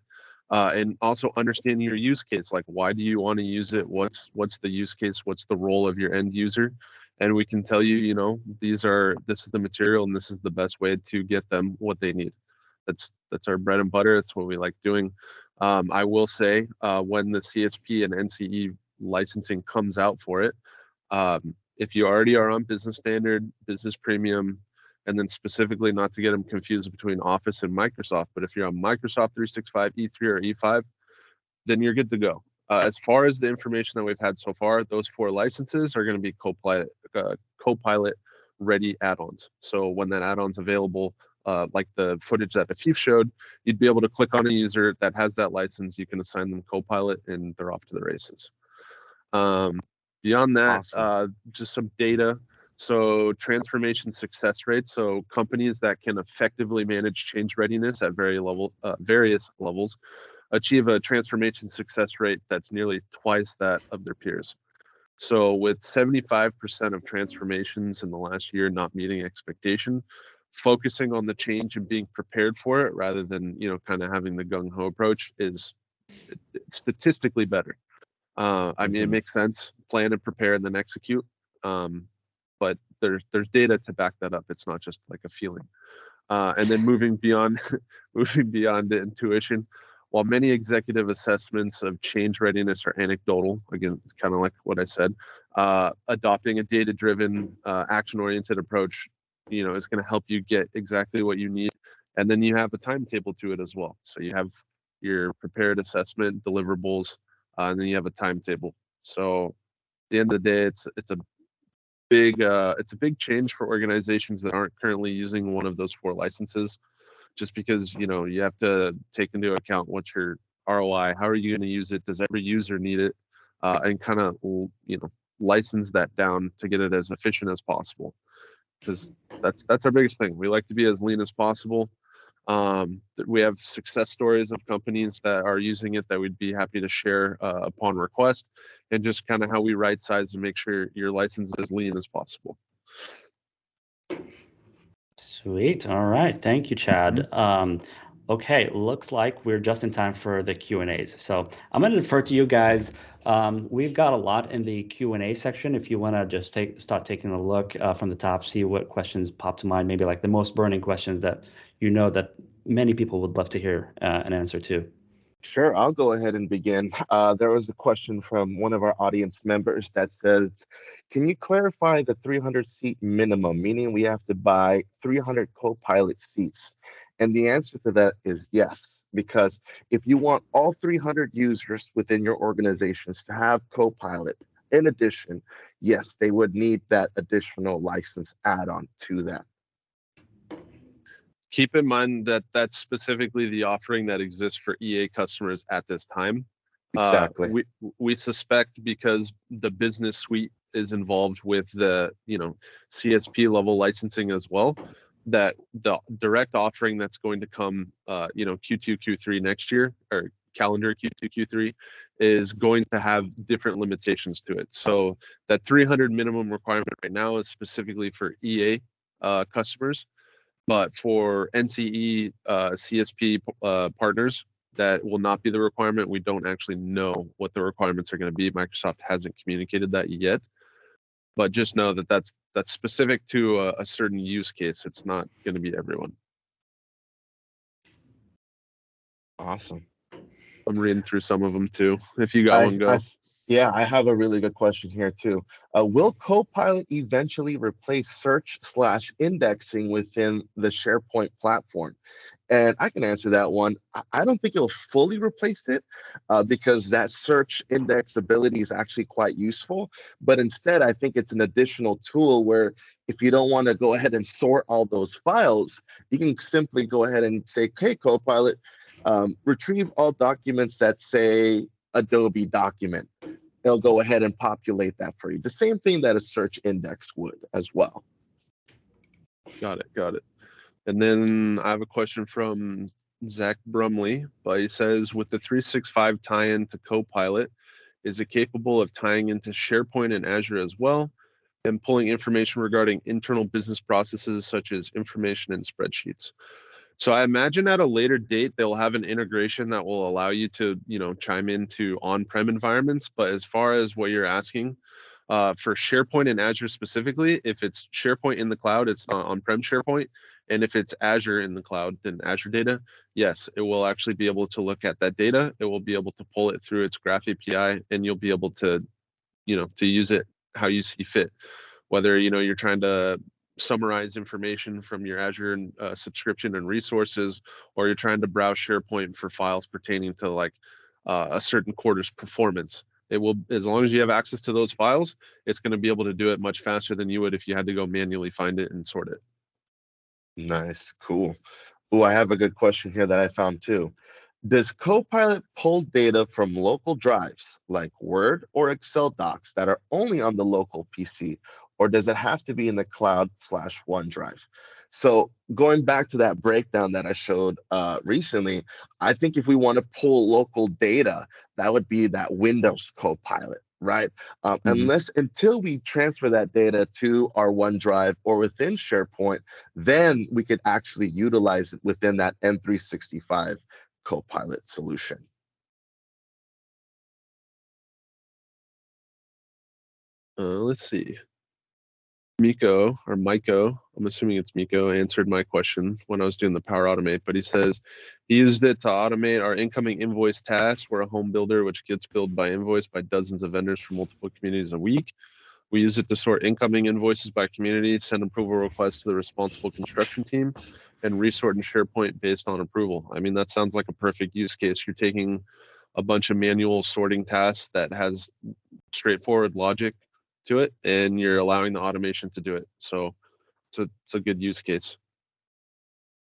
And also understanding your use case, like why do you want to use it? What's the use case? What's the role of your end user? And we can tell you, this is the material and this is the best way to get them what they need. That's our bread and butter. That's what we like doing. I will say when the CSP and NCE licensing comes out for it, if you already are on Business Standard, Business Premium, and then specifically, not to get them confused between Office and Microsoft, but if you're on Microsoft 365 E3 or E5, then you're good to go. As far as the information that we've had so far, those 4 licenses are going to be Copilot ready add-ons. So when that add-on's available, like the footage that Afif showed, you'd be able to click on a user that has that license. You can assign them Copilot, and they're off to the races. Beyond that, Awesome. just some data. So transformation success rates. So companies that can effectively manage change readiness at various levels achieve a transformation success rate that's nearly twice that of their peers. So with 75% of transformations in the last year not meeting expectation, focusing on the change and being prepared for it rather than, kind of having the gung-ho approach is statistically better. I mean, it makes sense, plan and prepare and then execute. But there's data to back that up. It's not just like a feeling. And then moving beyond the intuition, while many executive assessments of change readiness are anecdotal, again, kind of like what I said, adopting a data-driven, action-oriented approach, is going to help you get exactly what you need. And then you have a timetable to it as well. So you have your prepared assessment deliverables, and then you have a timetable. So at the end of the day, it's a big change for organizations that aren't currently using one of those 4 licenses, just because you have to take into account what's your ROI, how are you going to use it, does every user need it, and kind of license that down to get it as efficient as possible, because that's our biggest thing. We like to be as lean as possible. We have success stories of companies that are using it that we'd be happy to share upon request, and just kind of how we right size and make sure your license is as lean as possible. Sweet. All right. Thank you, Chad. Okay, looks like we're just in time for the Q&As. So I'm going to defer to you guys. We've got a lot in the Q&A section. If you want to just start taking a look from the top, see what questions pop to mind, maybe like the most burning questions that that many people would love to hear an answer to. Sure, I'll go ahead and begin. There was a question from one of our audience members that says, can you clarify the 300 seat minimum, meaning we have to buy 300 Copilot seats? And the answer to that is yes, because if you want all 300 users within your organizations to have Copilot, in addition, yes, they would need that additional license add-on to that. Keep in mind that that's specifically the offering that exists for EA customers at this time. Exactly. We suspect, because the business suite is involved with the CSP level licensing as well, that the direct offering that's going to come Q2 Q3 next year, or calendar Q2 Q3, is going to have different limitations to it. So that 300 minimum requirement right now is specifically for EA customers. But for NCE CSP partners, that will not be the requirement. We don't actually know what the requirements are going to be. Microsoft hasn't communicated that yet. But just know that that's specific to a certain use case. It's not going to be everyone. Awesome. I'm reading through some of them too. If you got one, go. Yeah, I have a really good question here too. Will Copilot eventually replace search/indexing within the SharePoint platform? And I can answer that one. I don't think it'll fully replace it because that search index ability is actually quite useful. But instead, I think it's an additional tool where if you don't want to go ahead and sort all those files, you can simply go ahead and say, hey, Copilot, retrieve all documents that say Adobe document. It'll go ahead and populate that for you. The same thing that a search index would as well. Got it. And then I have a question from Zach Brumley, but he says, with the 365 tie-in to Copilot, is it capable of tying into SharePoint and Azure as well, and pulling information regarding internal business processes such as information and spreadsheets? So I imagine at a later date, they'll have an integration that will allow you to, chime into on-prem environments. But as far as what you're asking, for SharePoint and Azure specifically, if it's SharePoint in the cloud, it's on-prem SharePoint. And if it's Azure in the cloud, then Azure data, yes, it will actually be able to look at that data. It will be able to pull it through its Graph API, and you'll be able to, to use it how you see fit. Whether, you're trying to summarize information from your Azure subscription and resources, or you're trying to browse SharePoint for files pertaining to like a certain quarter's performance. It will, as long as you have access to those files, it's going to be able to do it much faster than you would if you had to go manually find it and sort it. Nice, cool. Oh, I have a good question here that I found too. Does Copilot pull data from local drives like Word or Excel docs that are only on the local PC, or does it have to be in the cloud / OneDrive? So going back to that breakdown that I showed recently, I think if we want to pull local data, that would be that Windows Copilot, right? Until we transfer that data to our OneDrive or within SharePoint, then we could actually utilize it within that M365 Copilot solution. Let's see. Miko, I'm assuming it's Miko, answered my question when I was doing the Power Automate, but he says he used it to automate our incoming invoice tasks. We're a home builder, which gets billed by invoice by dozens of vendors from multiple communities a week. We use it to sort incoming invoices by community, send approval requests to the responsible construction team, and resort in SharePoint based on approval. I mean, that sounds like a perfect use case. You're taking a bunch of manual sorting tasks that has straightforward logic to it, and you're allowing the automation to do it. So it's a good use case.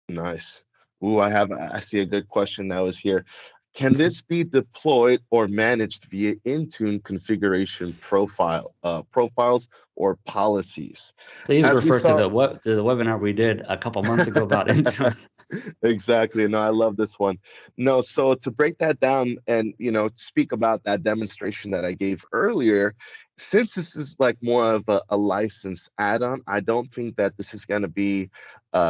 Nice. Ooh, I see a good question that was here. Can this be deployed or managed via Intune configuration profiles or policies? Please As we refer to saw, the webinar we did a couple months ago about Intune. exactly. No, I love this one. No, so to break that down and speak about that demonstration that I gave earlier, since this is like more of a license add-on, I don't think that this is going to be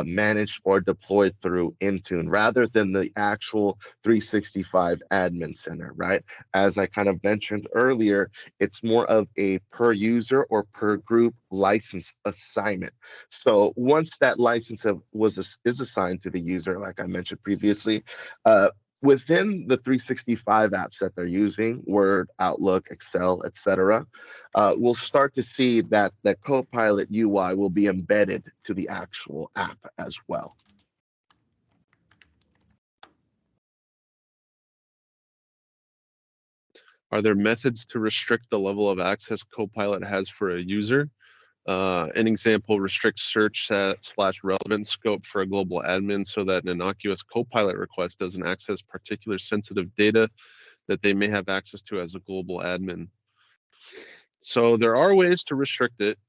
managed or deployed through Intune rather than the actual 365 admin center, right? As I kind of mentioned earlier, it's more of a per user or per group license assignment. So once that license is assigned to the user, like I mentioned previously, within the 365 apps that they're using, Word, Outlook, Excel, etc., we'll start to see that the Copilot UI will be embedded to the actual app as well. Are there methods to restrict the level of access Copilot has for a user? An example, restrict search / relevant scope for a global admin so that an innocuous Copilot request doesn't access particular sensitive data that they may have access to as a global admin. So there are ways to restrict it.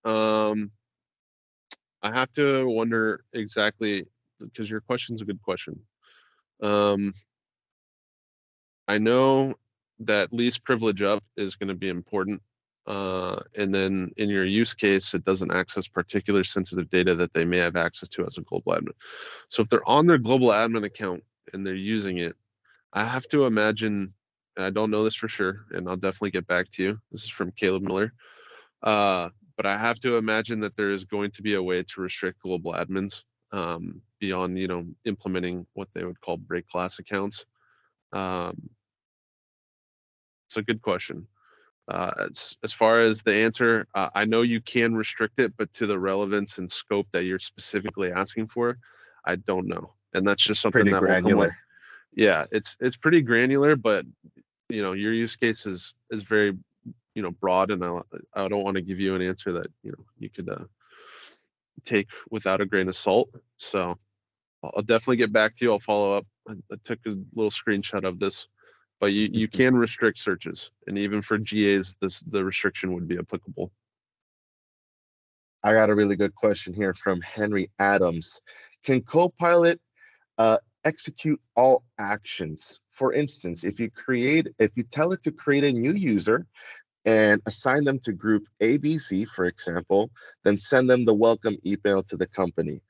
I have to wonder exactly, because your question's a good question. I know that least privilege up is going to be important. And then in your use case, it doesn't access particular sensitive data that they may have access to as a global admin. So if they're on their global admin account and they're using it, I have to imagine, and I don't know this for sure, and I'll definitely get back to you. This is from Caleb Miller. But I have to imagine that there is going to be a way to restrict global admins beyond, implementing what they would call break class accounts. It's a good question. As far as the answer, I know you can restrict it, but to the relevance and scope that you're specifically asking for, I don't know. And that's just something Pretty that will come granular. with. Yeah, it's pretty granular, but your use case is very broad, and I don't want to give you an answer that you could take without a grain of salt. So I'll definitely get back to you. I'll follow up. I took a little screenshot of this. But you can restrict searches, and even for GAs, the restriction would be applicable. I got a really good question here from Henry Adams. Can Copilot execute all actions? For instance, if you tell it to create a new user and assign them to group ABC, for example, then send them the welcome email to the company.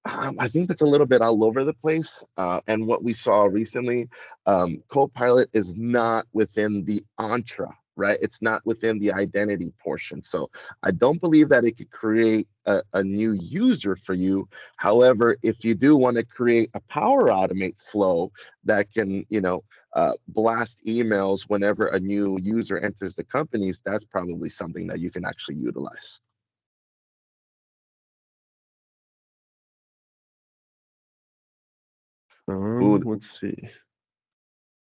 I think that's a little bit all over the place. And what we saw recently, Copilot is not within the Entra, right? It's not within the identity portion. So I don't believe that it could create a new user for you. However, if you do want to create a Power Automate flow that can, blast emails whenever a new user enters the companies, that's probably something that you can actually utilize. Let's see.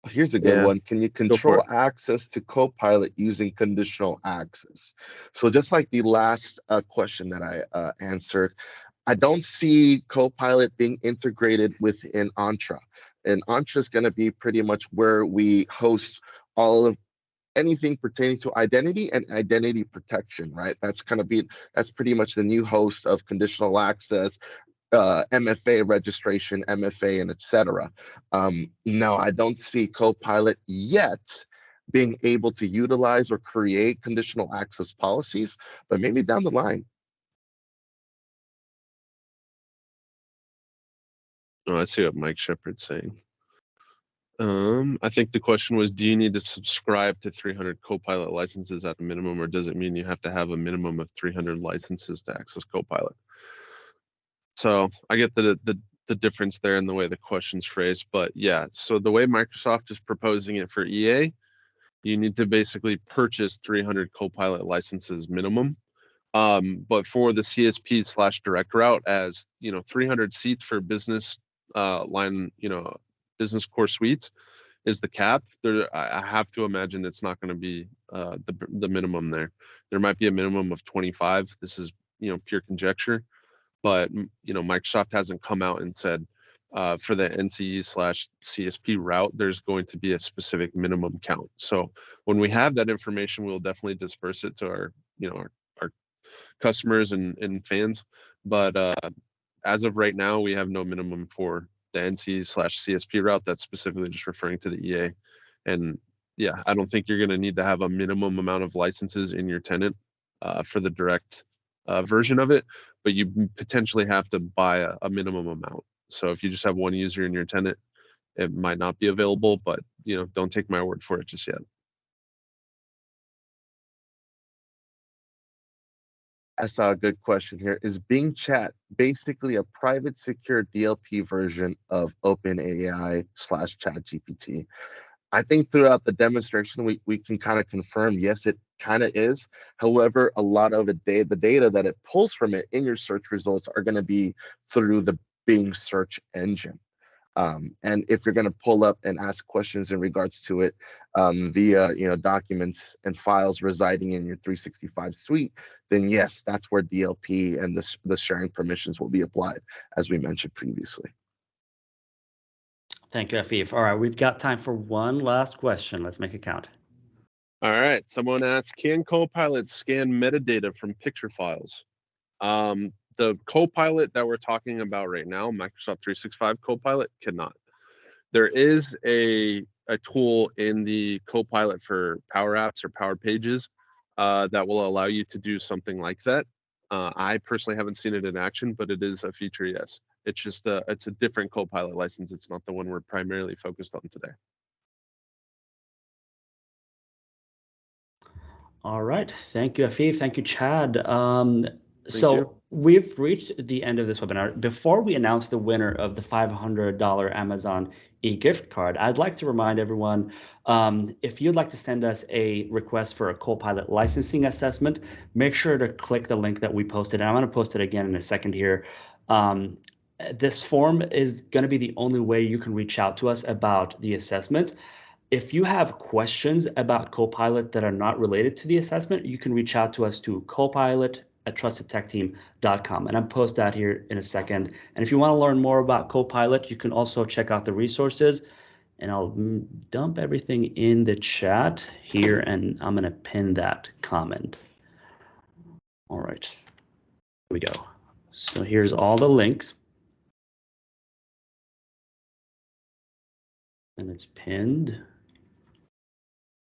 Here's a good Yeah, one. Can you for control it. access to Copilot using conditional access? So just like the last question that I answered, I don't see Copilot being integrated within Entra. And Entra is going to be pretty much where we host all of anything pertaining to identity and identity protection, right? That's pretty much the new host of conditional access, MFA registration, MFA, and etc. No, I don't see Copilot yet being able to utilize or create conditional access policies, but maybe down the line. Oh, I see what Mike Shepard's saying. I think the question was, do you need to subscribe to 300 Copilot licenses at a minimum, or does it mean you have to have a minimum of 300 licenses to access Copilot? So I get the difference there in the way the question's phrased, but yeah, so the way Microsoft is proposing it for EA, you need to basically purchase 300 Copilot licenses minimum. But for the CSP/direct route, as 300 seats for business line, business core suites is the cap. There, I have to imagine it's not going to be the minimum there. There might be a minimum of 25. This is pure conjecture, but Microsoft hasn't come out and said for the NCE/CSP route there's going to be a specific minimum count. So when we have that information, we'll definitely disperse it to our our customers and fans. But as of right now, we have no minimum for the NC/CSP route. That's specifically just referring to the EA. And yeah, I don't think you're going to need to have a minimum amount of licenses in your tenant for the direct version of it, but you potentially have to buy a minimum amount. So if you just have one user in your tenant, it might not be available, but don't take my word for it just yet. I saw a good question here. Is Bing Chat basically a private secure DLP version of OpenAI/ChatGPT? I think throughout the demonstration, we can kind of confirm, yes, it kind of is. However, a lot of the data that it pulls from it in your search results are going to be through the Bing search engine. And if you're going to pull up and ask questions in regards to it via documents and files residing in your 365 suite, then yes, that's where DLP and the sharing permissions will be applied, as we mentioned previously. Thank you, Afif. All right, we've got time for one last question. Let's make it count. All right, someone asked, can Copilot scan metadata from picture files? The Copilot that we're talking about right now, Microsoft 365 Copilot, cannot. There is a tool in the Copilot for Power Apps or Power Pages that will allow you to do something like that. I personally haven't seen it in action, but it is a feature, yes. It's just it's a different Copilot license. It's not the one we're primarily focused on today. All right. Thank you, Afif. Thank you, Chad. you. We've reached the end of this webinar. Before we announce the winner of the $500 Amazon e-gift card, I'd like to remind everyone, if you'd like to send us a request for a Copilot licensing assessment, make sure to click the link that we posted. And I'm going to post it again in a second here. This form is going to be the only way you can reach out to us about the assessment. If you have questions about Copilot that are not related to the assessment, you can reach out to us to copilot@trustedtechteam.com. And I'll post that here in a second. And if you want to learn more about Copilot, you can also check out the resources. And I'll dump everything in the chat here, and I'm going to pin that comment. All right, here we go. So here's all the links. And it's pinned.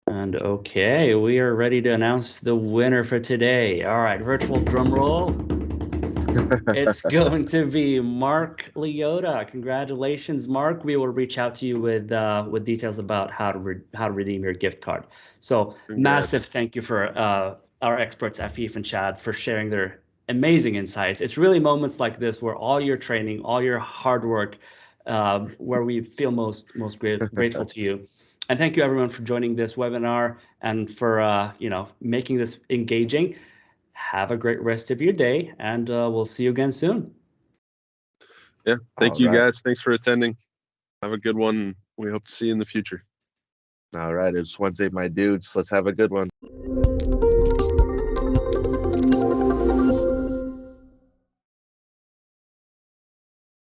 And okay, we are ready to announce the winner for today. All right, virtual drum roll. It's going to be Mark Leota. Congratulations, Mark. We will reach out to you with details about how to redeem your gift card. So massive thank you for our experts, Afif and Chad, for sharing their amazing insights. It's really moments like this where all your training, all your hard work, where we feel most grateful to you. And thank you everyone for joining this webinar and for making this engaging. Have a great rest of your day, and we'll see you again soon. Yeah, thank you guys. Thanks for attending. Have a good one. We hope to see you in the future. All right, it's Wednesday, my dudes. Let's have a good one.